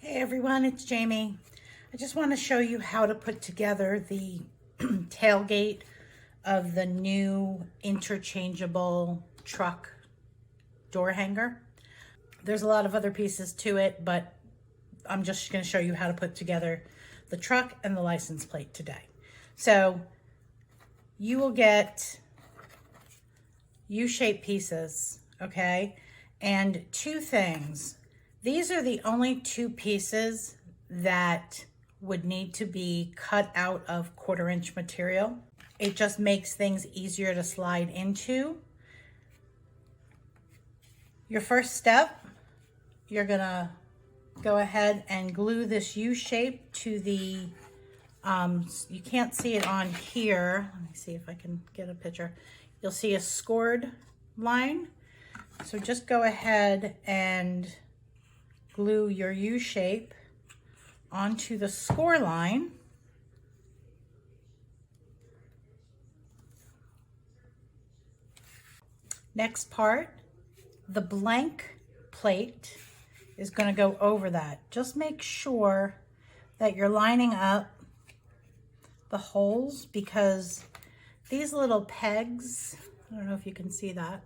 Hey everyone, it's Jamie. I just want to show you how to put together the tailgate of the new interchangeable truck door hanger. There's a lot of other pieces to it, but I'm just going to show you how to put together the truck and the license plate today. So you will get U-shaped pieces, okay? And two things. These are the only two pieces that would need to be cut out of 1/4 inch material. It just makes things easier to slide into. Your first step, you're gonna go ahead and glue this U shape to the, you can't see it on here. Let me see if I can get a picture. You'll see a scored line. So just go ahead and glue your U shape onto the score line. Next part, the blank plate is going to go over that. Just make sure that you're lining up the holes, because these little pegs, I don't know if you can see that,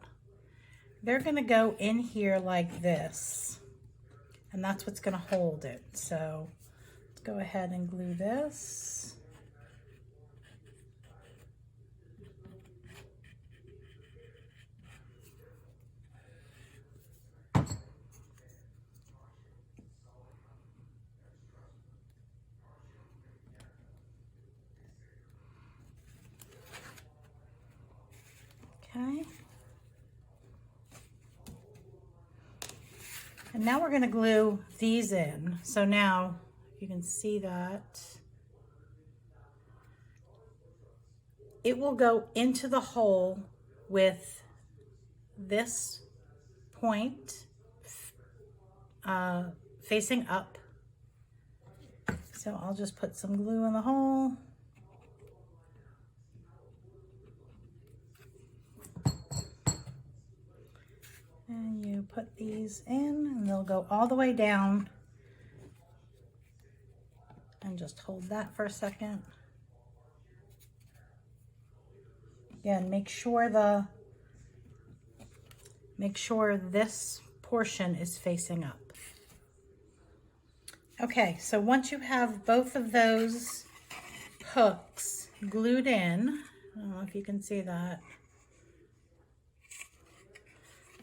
they're going to go in here like this. And that's what's going to hold it. So let's go ahead and glue this. Okay. And now we're going to glue these in. So now you can see that it will go into the hole with this point facing up. So I'll just put some glue in the hole. And you put these in and they'll go all the way down. And just hold that for a second. Again, make sure this portion is facing up. Okay, so once you have both of those hooks glued in, I don't know if you can see that,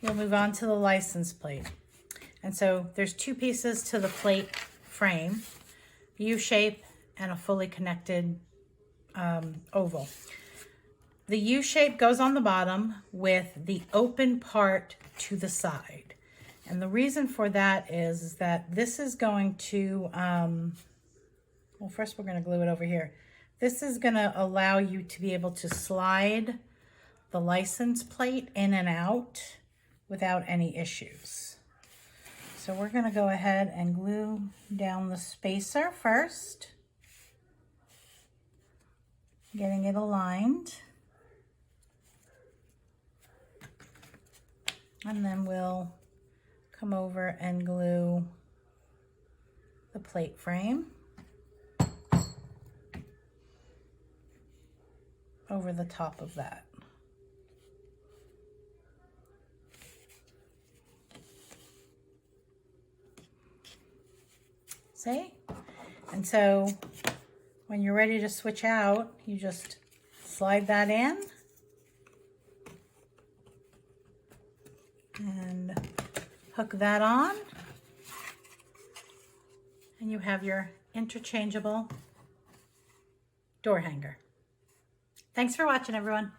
you'll move on to the license plate. And so there's two pieces to the plate frame, U-shape and a fully connected oval. The U-shape goes on the bottom with the open part to the side. And the reason for that is that this is going to, well, first we're going to glue it over here. This is going to allow you to be able to slide the license plate in and out without any issues. So we're going to go ahead and glue down the spacer first, getting it aligned. And then we'll come over and glue the plate frame over the top of that. See? And so when you're ready to switch out, you just slide that in and hook that on, and you have your interchangeable door hanger. Thanks for watching, everyone.